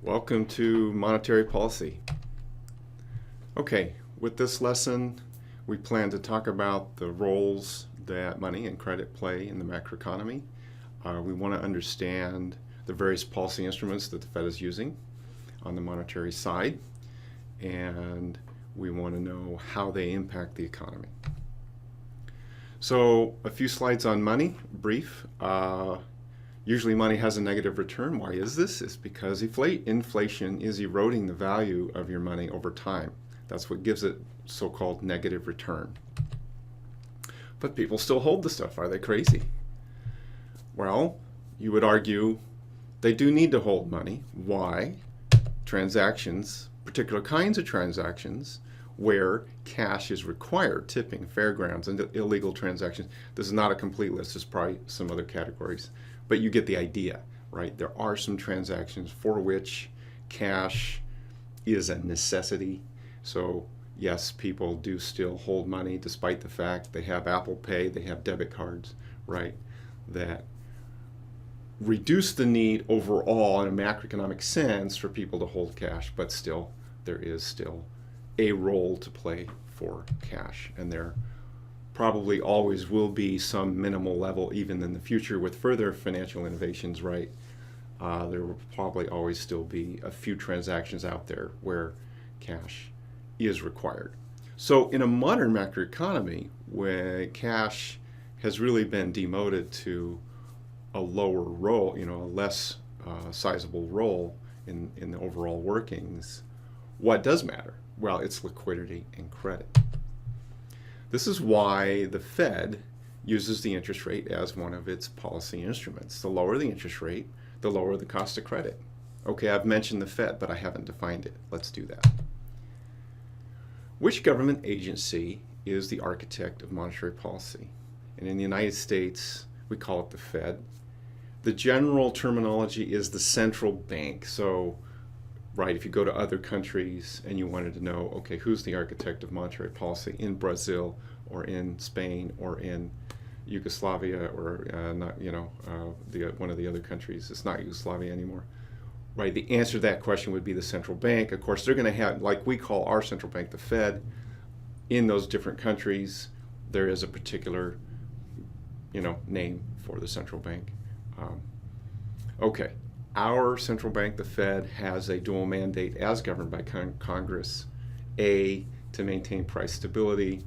Welcome to Monetary Policy. Okay, with this lesson, we plan to talk about the roles that money and credit play in the macroeconomy. We want to understand the various policy instruments that the Fed is using on the monetary side, and we want to know how they impact the economy. So, a few slides on money, brief. Usually money has a negative return. Why is this? It's because inflation is eroding the value of your money over time. That's what gives it so-called negative return. But people still hold the stuff. Are they crazy? Well, you would argue they do need to hold money. Why? Transactions, particular kinds of transactions, where cash is required, tipping, fairgrounds, and illegal transactions. This is not a complete list. There's probably some other categories. But you get the idea, right? There are some transactions for which cash is a necessity. So yes, people do still hold money despite the fact they have Apple Pay, they have debit cards, right? That reduce the need overall in a macroeconomic sense for people to hold cash, but still, there is still a role to play for cash. And there probably always will be some minimal level even in the future with further financial innovations, right? There will probably always still be a few transactions out there where cash is required. So in a modern macroeconomy, where cash has really been demoted to a lower role, a less sizable role in the overall workings, what does matter? Well, it's liquidity and credit. This is why the Fed uses the interest rate as one of its policy instruments. The lower the interest rate, the lower the cost of credit. Okay, I've mentioned the Fed, but I haven't defined it. Let's do that. Which government agency is the architect of monetary policy? And in the United States, we call it the Fed. The general terminology is the central bank. So, right, if you go to other countries and you wanted to know, okay, who's the architect of monetary policy in Brazil or in Spain or in Yugoslavia or one of the other countries, it's not Yugoslavia anymore, right? The answer to that question would be the central bank. Of course, they're going to have, like we call our central bank the Fed. In those different countries, there is a particular, name for the central bank. Okay. Our central bank, the Fed, has a dual mandate as governed by Congress. A, to maintain price stability,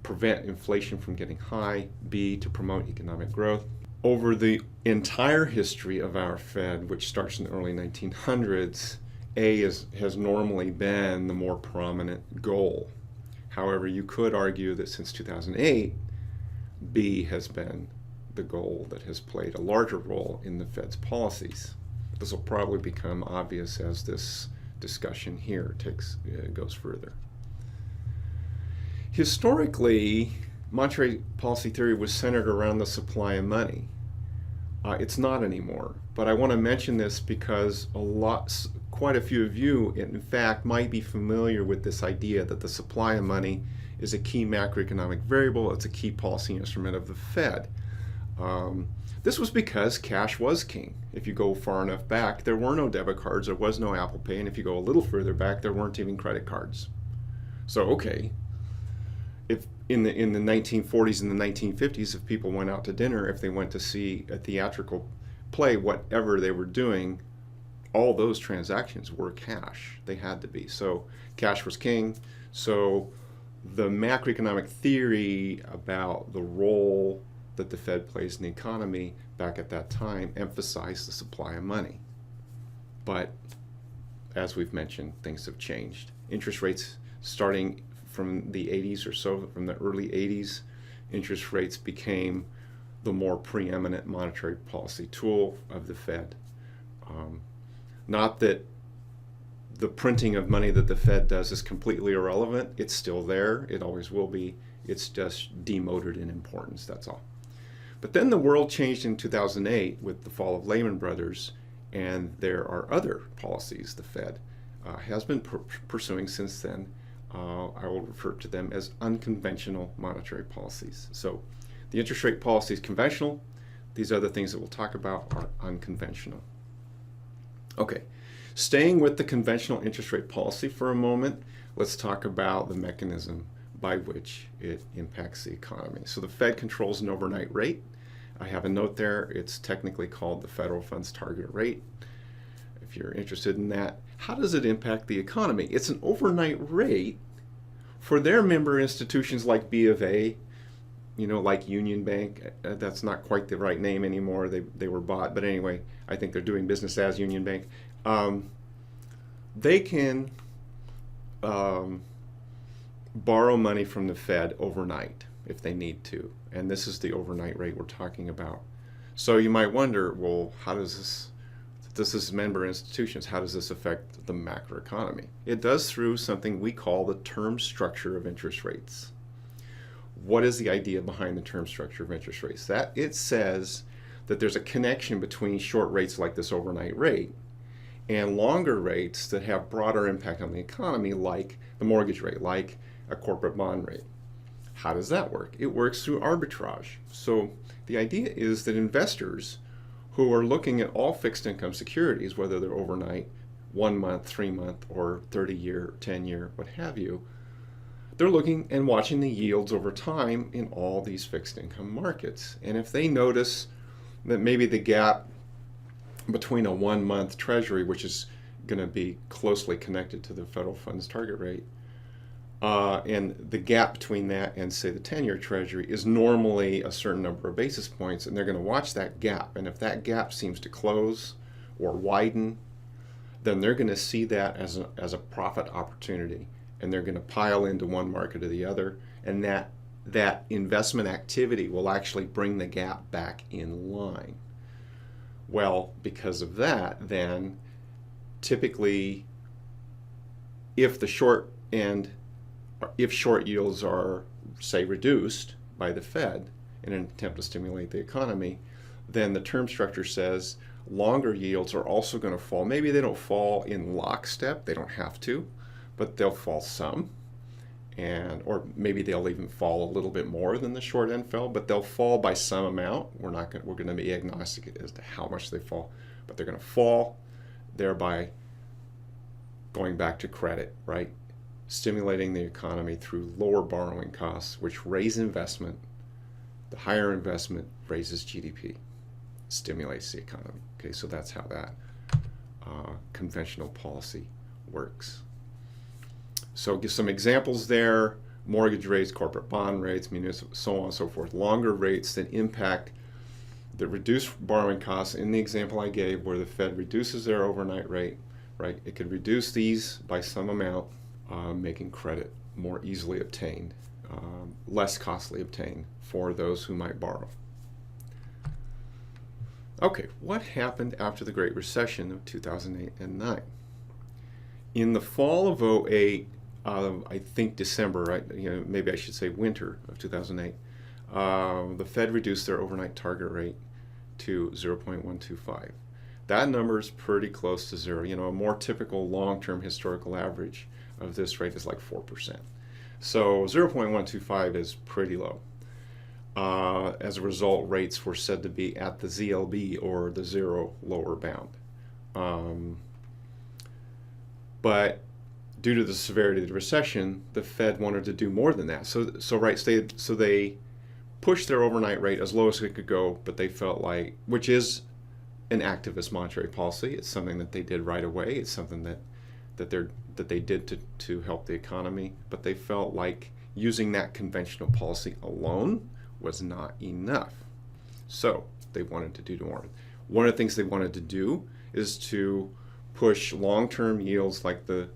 prevent inflation from getting high. B, to promote economic growth. Over the entire history of our Fed, which starts in the early 1900s, A has normally been the more prominent goal. However, you could argue that since 2008, B has been the goal that has played a larger role in the Fed's policies. This will probably become obvious as this discussion here goes further. Historically, monetary policy theory was centered around the supply of money. It's not anymore, but I want to mention this because quite a few of you, in fact, might be familiar with this idea that the supply of money is a key macroeconomic variable. It's a key policy instrument of the Fed. This was because cash was king. If you go far enough back, there were no debit cards, there was no Apple Pay, and if you go a little further back, there weren't even credit cards. So, okay, if in the 1940s and the 1950s, if people went out to dinner, if they went to see a theatrical play, whatever they were doing, all those transactions were cash. They had to be. So cash was king. So the macroeconomic theory about the role that the Fed plays in the economy back at that time emphasized the supply of money. But as we've mentioned, things have changed. Interest rates starting from the 80s or so, from the early 80s, interest rates became the more preeminent monetary policy tool of the Fed. Not that the printing of money that the Fed does is completely irrelevant. It's still there. It always will be. It's just demoted in importance, that's all. But then the world changed in 2008 with the fall of Lehman Brothers, and there are other policies the Fed has been pursuing since then. I will refer to them as unconventional monetary policies. So the interest rate policy is conventional. These other things that we'll talk about are unconventional. Okay, staying with the conventional interest rate policy for a moment, let's talk about the mechanism by which it impacts the economy. So the Fed controls an overnight rate. I have a note there. It's technically called the federal funds target rate. If you're interested in that, how does it impact the economy? It's an overnight rate for their member institutions like B of A, like Union Bank. That's not quite the right name anymore. They were bought, but anyway, I think they're doing business as Union Bank. They can borrow money from the Fed overnight if they need to, and this is the overnight rate we're talking about. So you might wonder, well, how does this is member institutions, how does this affect the macroeconomy? It does through something we call the term structure of interest rates. What is the idea behind the term structure of interest rates? That it says that there's a connection between short rates like this overnight rate and longer rates that have broader impact on the economy, like the mortgage rate, like a corporate bond rate. How does that work? It works through arbitrage. So the idea is that investors who are looking at all fixed income securities, whether they're overnight, 1 month, 3 month, or 30-year, 10-year, what have you, they're looking and watching the yields over time in all these fixed income markets. And if they notice that maybe the gap between a 1 month treasury, which is going to be closely connected to the federal funds target rate, and the gap between that and, say, the 10-year treasury is normally a certain number of basis points, and they're going to watch that gap. And if that gap seems to close or widen, then they're going to see that as a profit opportunity, and they're going to pile into one market or the other, and that investment activity will actually bring the gap back in line. Well, because of that, then typically, if short yields are, say, reduced by the Fed in an attempt to stimulate the economy, then the term structure says longer yields are also going to fall. Maybe they don't fall in lockstep, they don't have to, but they'll fall some, or maybe they'll even fall a little bit more than the short end fell, but they'll fall by some amount. We're going to be agnostic as to how much they fall, but they're going to fall, thereby going back to credit, right? Stimulating the economy through lower borrowing costs, which raise investment. The higher investment raises GDP, stimulates the economy. Okay, so that's how that conventional policy works. So give some examples there: mortgage rates, corporate bond rates, municipal, so on and so forth. Longer rates that impact the reduced borrowing costs. In the example I gave, where the Fed reduces their overnight rate, right? It could reduce these by some amount, making credit more easily obtained, less costly obtained for those who might borrow. Okay, what happened after the Great Recession of 2008 and 9? In the fall of 2008, I think December, right? Maybe I should say winter of 2008, the Fed reduced their overnight target rate to 0.125. That number is pretty close to zero. A more typical long-term historical average of this rate is like 4%. So 0.125 is pretty low. As a result, rates were said to be at the ZLB, or the zero lower bound. But due to the severity of the recession, the Fed wanted to do more than that. So they pushed their overnight rate as low as it could go, but they felt like, which is an activist monetary policy. It's something that they did right away. It's something that they did to help the economy, but they felt like using that conventional policy alone was not enough. So they wanted to do more. One of the things they wanted to do is to push long-term yields like the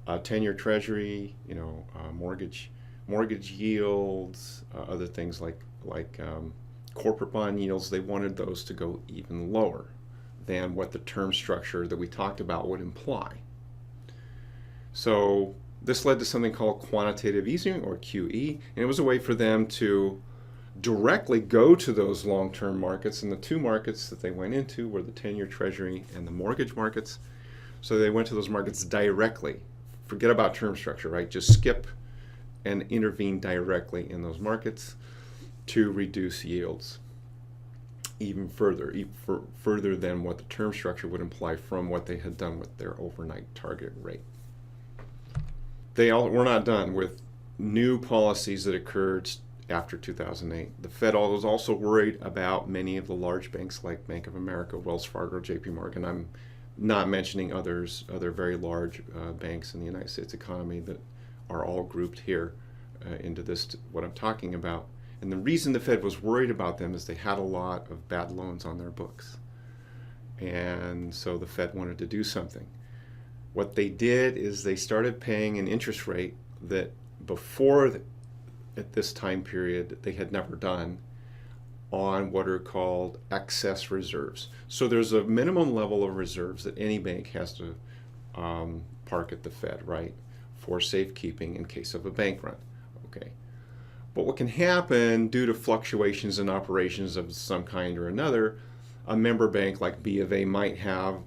10-year treasury, mortgage yields, other things like corporate bond yields. They wanted those to go even lower than what the term structure that we talked about would imply. So this led to something called quantitative easing, or QE, and it was a way for them to directly go to those long-term markets. And the two markets that they went into were the 10-year treasury and the mortgage markets. So they went to those markets directly. Forget about term structure, right? Just skip and intervene directly in those markets to reduce yields. even further, further than what the term structure would imply from what they had done with their overnight target rate. They were not done with new policies that occurred after 2008. The Fed was also worried about many of the large banks like Bank of America, Wells Fargo, JP Morgan. I'm not mentioning other very large banks in the United States economy that are all grouped here into this, what I'm talking about. And the reason the Fed was worried about them is they had a lot of bad loans on their books. And so the Fed wanted to do something. What they did is they started paying an interest rate that before at this time period they had never done on what are called excess reserves. So there's a minimum level of reserves that any bank has to park at the Fed, right, for safekeeping in case of a bank run. Okay. But what can happen due to fluctuations in operations of some kind or another, a member bank like B of A might have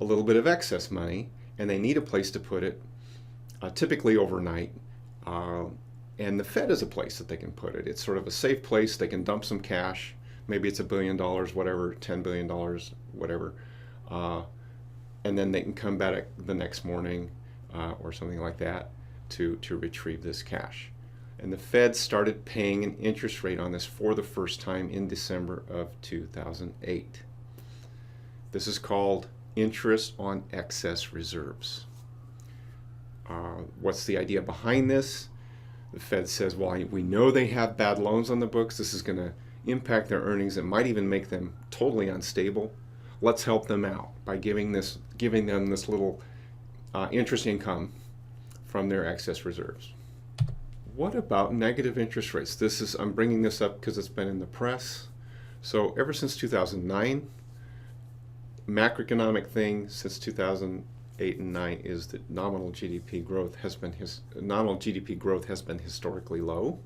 a little bit of excess money and they need a place to put it, typically overnight. And the Fed is a place that they can put it. It's sort of a safe place. They can dump some cash. Maybe it's $1 billion, whatever, $10 billion, whatever. And then they can come back the next morning or something like that to retrieve this cash. And the Fed started paying an interest rate on this for the first time in December of 2008. This is called interest on excess reserves. What's the idea behind this? The Fed says, well, we know they have bad loans on the books. This is going to impact their earnings. It might even make them totally unstable. Let's help them out by giving them this little interest income from their excess reserves. What about negative interest rates? I'm bringing this up because it's been in the press. So ever since 2009, macroeconomic thing since 2008 and 9 is that nominal GDP growth has been historically low.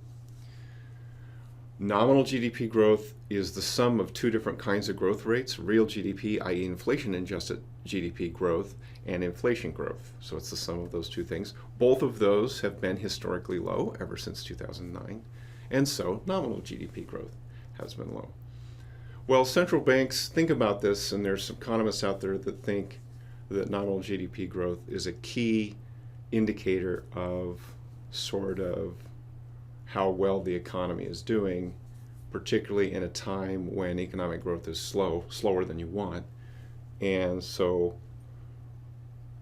Nominal GDP growth is the sum of two different kinds of growth rates: real GDP, i.e. inflation-adjusted GDP growth, and inflation growth. So it's the sum of those two things. Both of those have been historically low ever since 2009, and so nominal GDP growth has been low. Well, central banks think about this, and there's some economists out there that think that nominal GDP growth is a key indicator of sort of how well the economy is doing, particularly in a time when economic growth is slower than you want. And so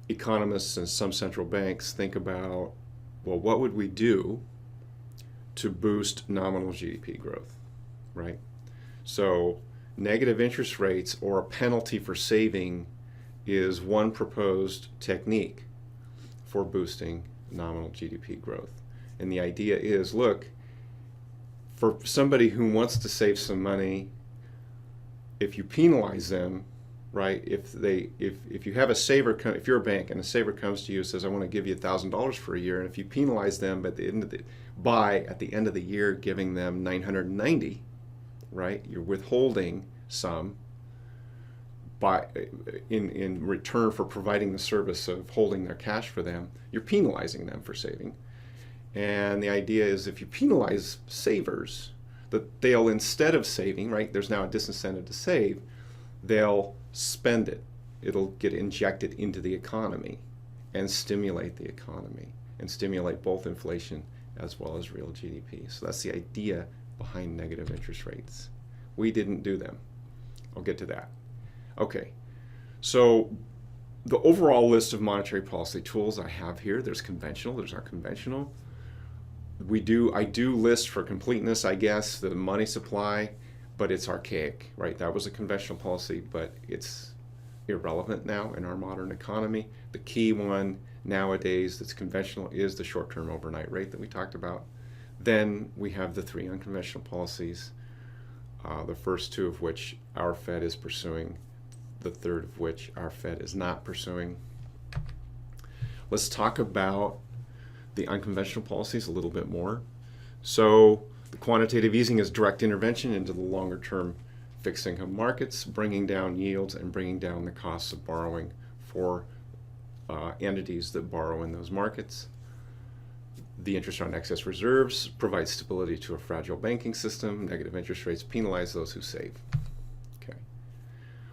economists and some central banks think about, well, what would we do to boost nominal GDP growth, right? So negative interest rates or a penalty for saving is one proposed technique for boosting nominal GDP growth. And the idea is, look, for somebody who wants to save some money, if you penalize them, right? If you have a saver, if you're a bank and a saver comes to you and says, I want to give you $1,000 for a year, and if you penalize them at the end of the year giving them $990, right? You're withholding some in return for providing the service of holding their cash for them. You're penalizing them for saving. And the idea is, if you penalize savers, that they'll, instead of saving, right, there's now a disincentive to save, they'll spend it. It'll get injected into the economy and stimulate the economy and stimulate both inflation as well as real GDP. So that's the idea behind negative interest rates. We didn't do them. I'll get to that. Okay, so the overall list of monetary policy tools I have here, there's conventional, there's unconventional. I do list for completeness, I guess, the money supply, but it's archaic, right? That was a conventional policy, but it's irrelevant now in our modern economy. The key one nowadays that's conventional is the short-term overnight rate that we talked about. Then we have the three unconventional policies, the first two of which our Fed is pursuing, the third of which our Fed is not pursuing. Let's talk about the unconventional policies a little bit more. So the quantitative easing is direct intervention into the longer-term fixed income markets, bringing down yields and bringing down the costs of borrowing for entities that borrow in those markets. The interest on excess reserves provides stability to a fragile banking system. Negative interest rates penalize those who save.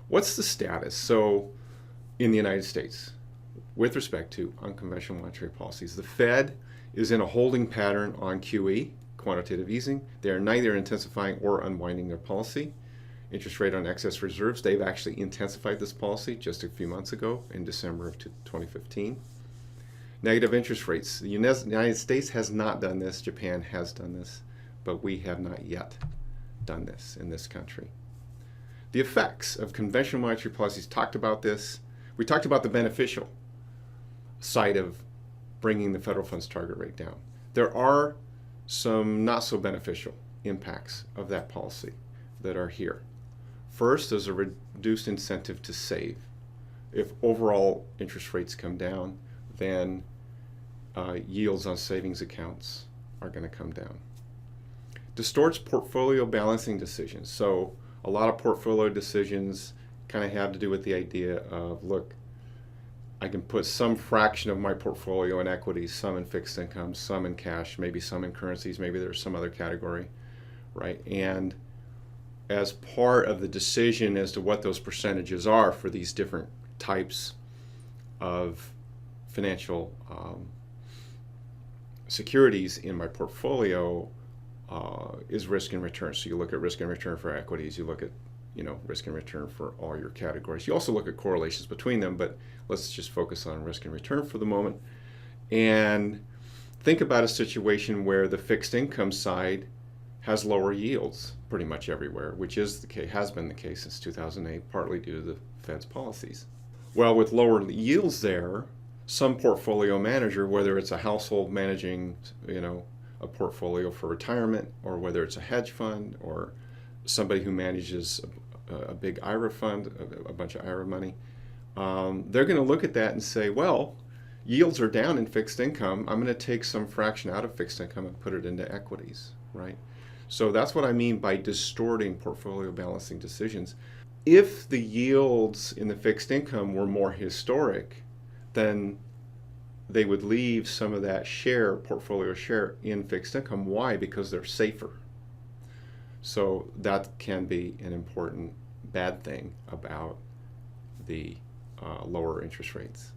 What's the status? So in the United States, with respect to unconventional monetary policies, the Fed is in a holding pattern on QE, quantitative easing. They are neither intensifying or unwinding their policy. Interest rate on excess reserves, they've actually intensified this policy just a few months ago in December of 2015. Negative interest rates. The United States has not done this. Japan has done this, but we have not yet done this in this country. The effects of conventional monetary policies, talked about this. We talked about the beneficial side of bringing the federal funds target rate down. There are some not so beneficial impacts of that policy that are here. First, there's a reduced incentive to save. If overall interest rates come down, then yields on savings accounts are going to come down. Distorts portfolio balancing decisions. So a lot of portfolio decisions kind of have to do with the idea of, look, I can put some fraction of my portfolio in equities, some in fixed income, some in cash, maybe some in currencies, maybe there's some other category, right? And as part of the decision as to what those percentages are for these different types of financial securities in my portfolio is risk and return. So you look at risk and return for equities, you look at risk and return for all your categories. You also look at correlations between them, but let's just focus on risk and return for the moment. And think about a situation where the fixed income side has lower yields pretty much everywhere, which is the case, has been the case since 2008, partly due to the Fed's policies. Well, with lower yields there, some portfolio manager, whether it's a household managing, a portfolio for retirement, or whether it's a hedge fund, or somebody who manages a big IRA fund, a bunch of IRA money, they're going to look at that and say, well, yields are down in fixed income. I'm going to take some fraction out of fixed income and put it into equities, right? So that's what I mean by distorting portfolio balancing decisions. If the yields in the fixed income were more historic, then they would leave some of that portfolio share in fixed income. Why? Because they're safer. So that can be an important bad thing about the lower interest rates.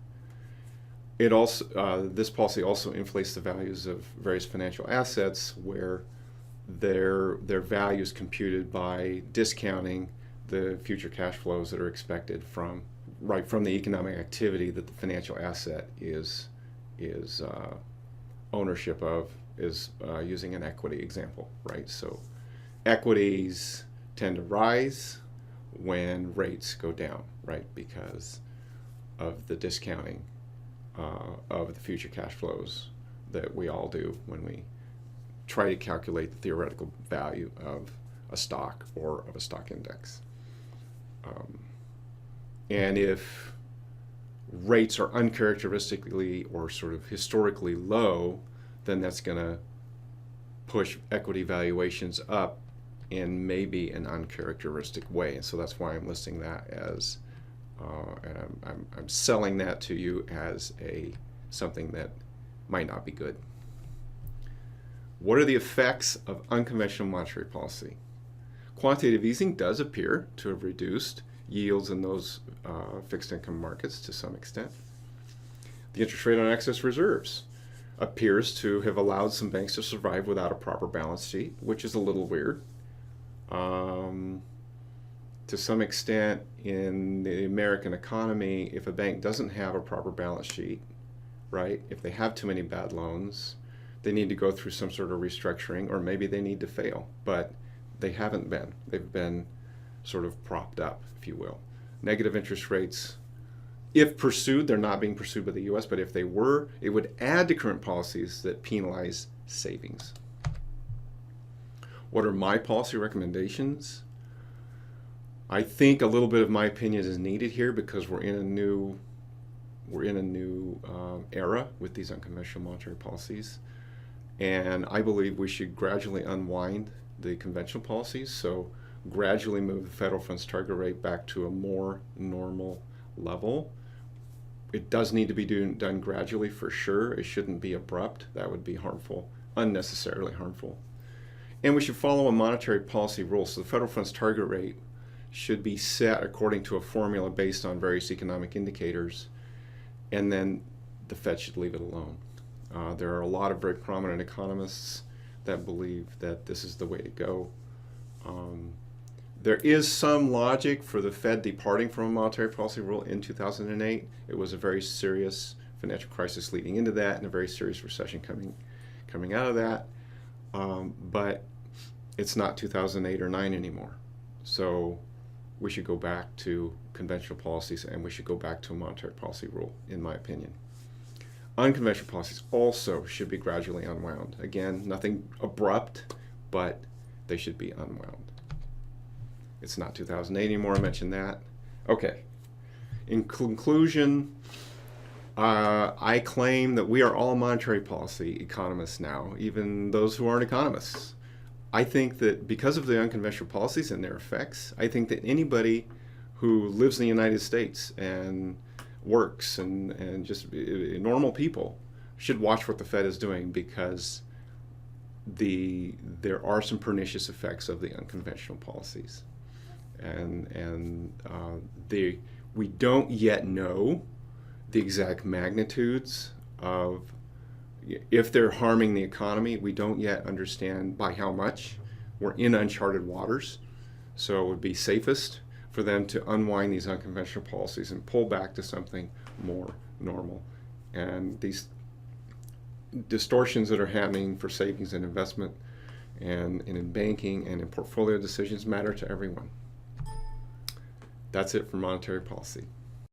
It also this policy also inflates the values of various financial assets, where their value is computed by discounting the future cash flows that are expected from the economic activity that the financial asset is ownership of, is using an equity example, right? So equities tend to rise when rates go down, right? Because of the discounting of the future cash flows that we all do when we try to calculate the theoretical value of a stock or of a stock index. And if rates are uncharacteristically or sort of historically low, then that's going to push equity valuations up in maybe an uncharacteristic way. And so that's why I'm listing that as, and I'm selling that to you as something that might not be good. What are the effects of unconventional monetary policy? Quantitative easing does appear to have reduced yields in those fixed income markets to some extent. The interest rate on excess reserves appears to have allowed some banks to survive without a proper balance sheet, which is a little weird. To some extent, in the American economy, if a bank doesn't have a proper balance sheet, right, if they have too many bad loans, they need to go through some sort of restructuring, or maybe they need to fail. But they haven't been. They've been sort of propped up, if you will. Negative interest rates, if pursued, they're not being pursued by the U.S., but if they were, it would add to current policies that penalize savings. What are my policy recommendations? I think a little bit of my opinion is needed here because we're in a new era with these unconventional monetary policies, and I believe we should gradually unwind the conventional policies. So gradually move the federal funds target rate back to a more normal level. It does need to be done gradually for sure. It shouldn't be abrupt. That would be harmful, unnecessarily harmful. And we should follow a monetary policy rule. So the federal funds target rate should be set according to a formula based on various economic indicators, and then the Fed should leave it alone. There are a lot of very prominent economists that believe that this is the way to go. There is some logic for the Fed departing from a monetary policy rule in 2008. It was a very serious financial crisis leading into that, and a very serious recession coming out of that. But it's not 2008 or 9 anymore. So we should go back to conventional policies, and we should go back to a monetary policy rule, in my opinion. Unconventional policies also should be gradually unwound. Again, nothing abrupt, but they should be unwound. It's not 2008 anymore, I mentioned that. Okay, in conclusion, I claim that we are all monetary policy economists now, even those who aren't economists. I think that because of the unconventional policies and their effects, I think that anybody who lives in the United States and works and just normal people should watch what the Fed is doing, because there are some pernicious effects of the unconventional policies. And we don't yet know the exact magnitudes of, if they're harming the economy. We don't yet understand by how much. We're in uncharted waters, so it would be safest for them to unwind these unconventional policies and pull back to something more normal. And these distortions that are happening for savings and investment and in banking and in portfolio decisions matter to everyone. That's it for monetary policy.